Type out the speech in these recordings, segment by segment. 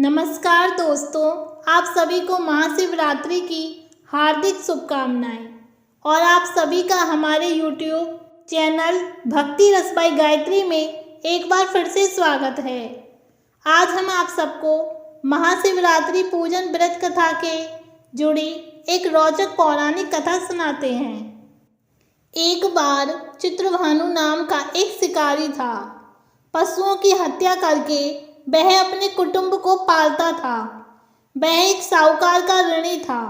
नमस्कार दोस्तों, आप सभी को महाशिवरात्रि की हार्दिक शुभकामनाएं और आप सभी का हमारे YouTube चैनल भक्ति रस बाई गायत्री में एक बार फिर से स्वागत है। आज हम आप सबको महाशिवरात्रि पूजन व्रत कथा के जुड़ी एक रोचक पौराणिक कथा सुनाते हैं। एक बार चित्रभानु नाम का एक शिकारी था। पशुओं की हत्या करके वह अपने कुटुंब को पालता था। वह एक साहूकार का ऋणी था,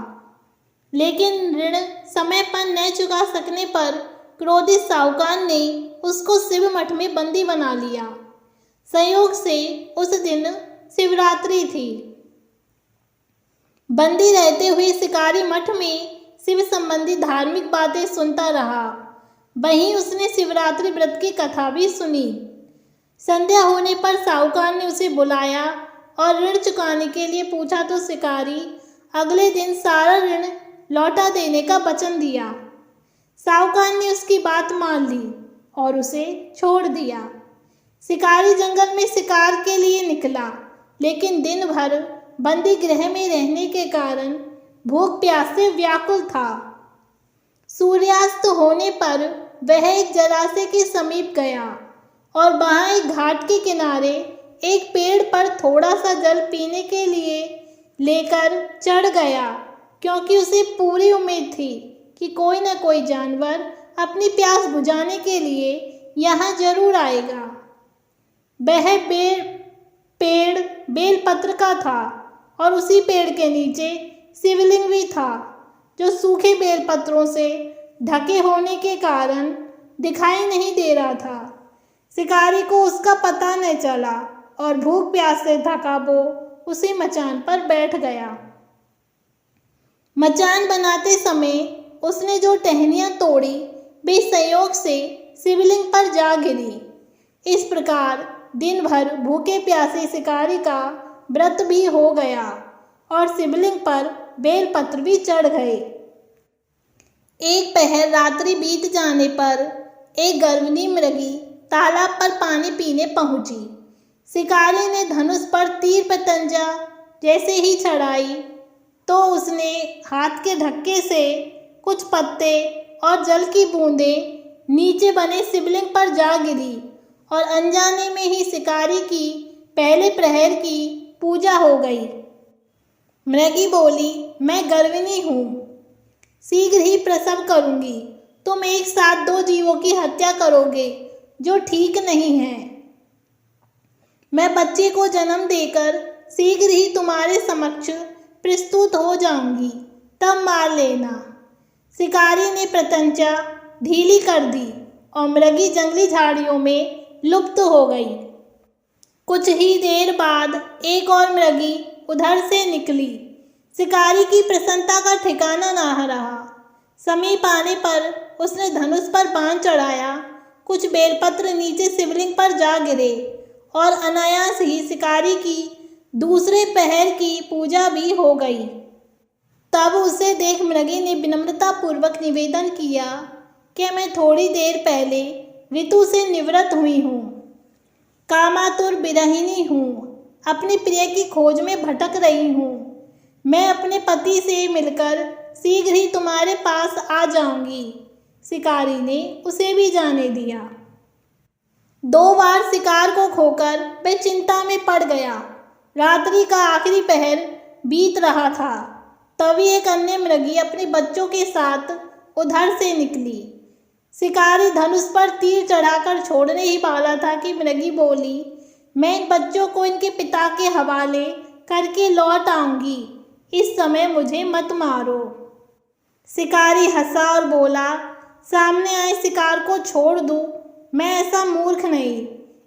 लेकिन ऋण समय पर न चुका सकने पर क्रोधित साहूकार ने उसको शिव मठ में बंदी बना लिया। संयोग से उस दिन शिवरात्रि थी। बंदी रहते हुए शिकारी मठ में शिव संबंधी धार्मिक बातें सुनता रहा। वहीं उसने शिवरात्रि व्रत की कथा भी सुनी। संध्या होने पर साहूकार ने उसे बुलाया और ऋण चुकाने के लिए पूछा तो शिकारी अगले दिन सारा ऋण लौटा देने का वचन दिया। साहूकार ने उसकी बात मान ली और उसे छोड़ दिया। शिकारी जंगल में शिकार के लिए निकला, लेकिन दिन भर बंदी गृह में रहने के कारण भूख प्यास से व्याकुल था। सूर्यास्त होने पर वह एक जलाशय के समीप गया और वहां एक घाट के किनारे एक पेड़ पर थोड़ा सा जल पीने के लिए लेकर चढ़ गया, क्योंकि उसे पूरी उम्मीद थी कि कोई न कोई जानवर अपनी प्यास बुझाने के लिए यहाँ जरूर आएगा। वह पेड़ बेलपत्र का था और उसी पेड़ के नीचे शिवलिंग भी था, जो सूखे बेलपत्रों से ढके होने के कारण दिखाई नहीं दे रहा था। शिकारी को उसका पता न चला और भूख प्यास से थका वो उसी मचान पर बैठ गया। मचान बनाते समय उसने जो टहनियां तोड़ी वे संयोग से शिवलिंग पर जा गिरी। इस प्रकार दिन भर भूखे प्यासे शिकारी का व्रत भी हो गया और शिवलिंग पर बेलपत्र भी चढ़ गए। एक पहर रात्रि बीत जाने पर एक गर्विणी मृगी तालाब पर पानी पीने पहुंची। शिकारी ने धनुष पर तीर पतंजा जैसे ही चढ़ाई तो उसने हाथ के धक्के से कुछ पत्ते और जल की बूंदें नीचे बने शिवलिंग पर जा गिरी और अनजाने में ही शिकारी की पहले प्रहर की पूजा हो गई। मृगी बोली, मैं गर्विणी हूँ, शीघ्र ही प्रसव करूंगी। तुम एक साथ दो जीवों की हत्या करोगे, जो ठीक नहीं है। मैं बच्चे को जन्म देकर शीघ्र ही तुम्हारे समक्ष प्रस्तुत हो जाऊंगी, तब मार लेना। शिकारी ने प्रत्यंचा ढीली कर दी और मृगी जंगली झाड़ियों में लुप्त हो गई। कुछ ही देर बाद एक और मृगी उधर से निकली। शिकारी की प्रसन्नता का ठिकाना ना रहा। समीप आने पर उसने धनुष पर बाण चढ़ाया। कुछ बेलपत्र नीचे शिवलिंग पर जा गिरे और अनायास ही शिकारी की दूसरे पहर की पूजा भी हो गई। तब उसे देख मृगी ने विनम्रता पूर्वक निवेदन किया कि मैं थोड़ी देर पहले ऋतु से निवृत्त हुई हूँ, कामातुर विरहिणी हूँ, अपने प्रिय की खोज में भटक रही हूँ। मैं अपने पति से मिलकर शीघ्र ही तुम्हारे पास आ जाऊंगी। शिकारी ने उसे भी जाने दिया। 2 बार शिकार को खोकर वह चिंता में पड़ गया। रात्रि का आखिरी पहर बीत रहा था। तभी एक अन्य मृगी अपने बच्चों के साथ उधर से निकली। शिकारी धनुष पर तीर चढ़ाकर छोड़ने ही वाला था कि मृगी बोली, मैं इन बच्चों को इनके पिता के हवाले करके लौट आऊंगी, इस समय मुझे मत मारो। शिकारी हंसा और बोला, सामने आए शिकार को छोड़ दूं, मैं ऐसा मूर्ख नहीं।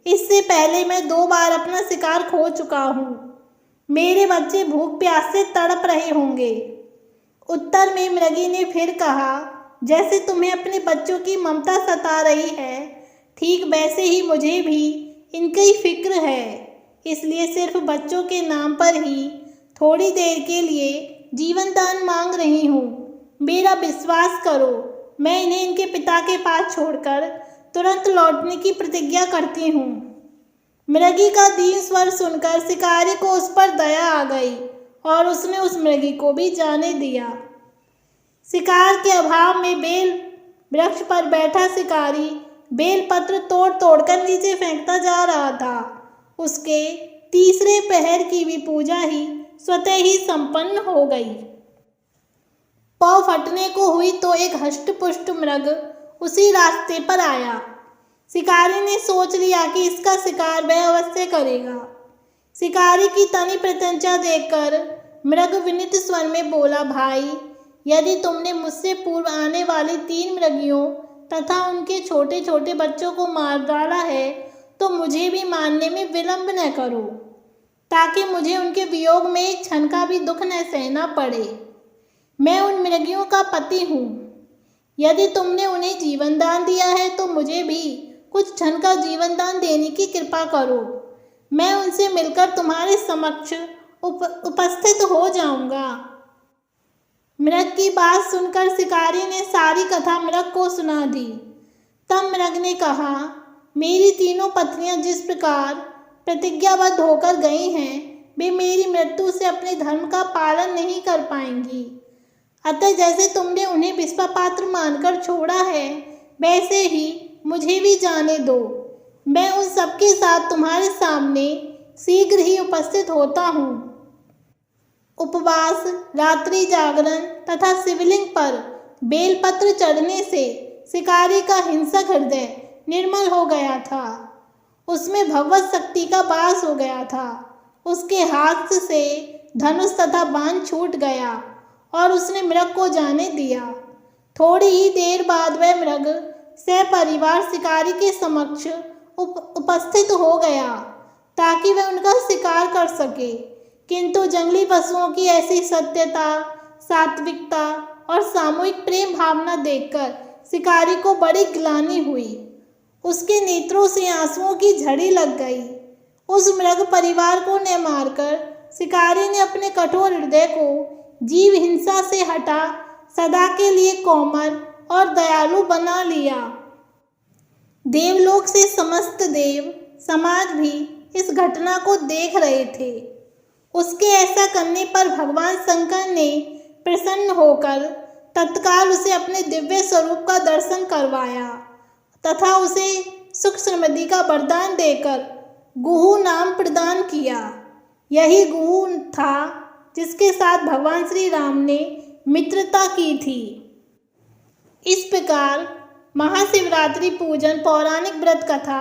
इससे पहले मैं 2 बार अपना शिकार खो चुका हूँ। मेरे बच्चे भूख प्यास से तड़प रहे होंगे। उत्तर में मृगी ने फिर कहा, जैसे तुम्हें अपने बच्चों की ममता सता रही है, ठीक वैसे ही मुझे भी इनकी फिक्र है। इसलिए सिर्फ बच्चों के नाम पर ही थोड़ी देर के लिए जीवन दान मांग रही हूँ। मेरा विश्वास करो, मैं इन्हें इनके पिता के पास छोड़कर तुरंत लौटने की प्रतिज्ञा करती हूँ। मृगी का दीन स्वर सुनकर शिकारी को उस पर दया आ गई और उसने उस मृगी को भी जाने दिया। शिकार के अभाव में बेल वृक्ष पर बैठा शिकारी बेल पत्र तोड़ तोड़कर नीचे फेंकता जा रहा था। उसके तीसरे पहर की भी पूजा ही स्वतः ही संपन्न हो गई। पौ फटने को हुई तो एक हष्ट-पुष्ट मृग उसी रास्ते पर आया। शिकारी ने सोच लिया कि इसका शिकार वह अवश्य करेगा। शिकारी की तनी प्रत्यंचा देखकर मृग विनीत स्वर में बोला, भाई, यदि तुमने मुझसे पूर्व आने वाली 3 मृगियों तथा उनके छोटे छोटे बच्चों को मार डाला है तो मुझे भी मारने में विलंब न करो, ताकि मुझे उनके वियोग में एक क्षण का भी दुख न सहना पड़े। मैं उन मृगियों का पति हूँ। यदि तुमने उन्हें जीवन दान दिया है तो मुझे भी कुछ क्षण का जीवन दान देने की कृपा करो। मैं उनसे मिलकर तुम्हारे समक्ष उपस्थित हो जाऊंगा। मृग की बात सुनकर शिकारी ने सारी कथा मृग को सुना दी। तब मृग ने कहा, मेरी तीनों पत्नियां जिस प्रकार प्रतिज्ञाबद्ध होकर गई हैं, वे मेरी मृत्यु से अपने धर्म का पालन नहीं कर पाएंगी। अतः जैसे तुमने उन्हें विश्वापात्र मानकर छोड़ा है, वैसे ही मुझे भी जाने दो। मैं उन सबके साथ तुम्हारे सामने शीघ्र ही उपस्थित होता हूँ। उपवास, रात्रि जागरण तथा शिवलिंग पर बेलपत्र चढ़ने से शिकारी का हिंसक हृदय निर्मल हो गया था। उसमें भगवत शक्ति का वास हो गया था। उसके हाथ से धनुष तथा बाण छूट गया और उसने मृग को जाने दिया। थोड़ी ही देर बाद वह मृग सपरिवार शिकारी के समक्ष उपस्थित हो गया ताकि वह उनका शिकार कर सके। किंतु जंगली पशुओं की ऐसी सत्यता, सात्विकता और सामूहिक प्रेम भावना देखकर शिकारी को बड़ी ग्लानि हुई। उसके नेत्रों से आंसुओं की झड़ी लग गई। उस मृग परिवार को न मारकर शिकारी ने अपने कठोर हृदय को जीव हिंसा से हटा सदा के लिए कोमल और दयालु बना लिया। देवलोक से समस्त देव समाज भी इस घटना को देख रहे थे। उसके ऐसा करने पर भगवान शंकर ने प्रसन्न होकर तत्काल उसे अपने दिव्य स्वरूप का दर्शन करवाया तथा उसे सुख समृद्धि का वरदान देकर गुहू नाम प्रदान किया। यही गुहू था जिसके साथ भगवान श्री राम ने मित्रता की थी। इस प्रकार महाशिवरात्रि पूजन पौराणिक व्रत कथा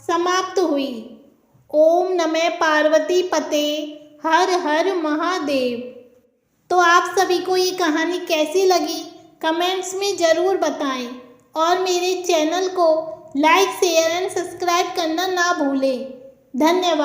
समाप्त हुई। ओम नमः पार्वती पते हर हर महादेव। तो आप सभी को ये कहानी कैसी लगी कमेंट्स में ज़रूर बताएं और मेरे चैनल को लाइक, शेयर एंड सब्सक्राइब करना ना भूलें। धन्यवाद।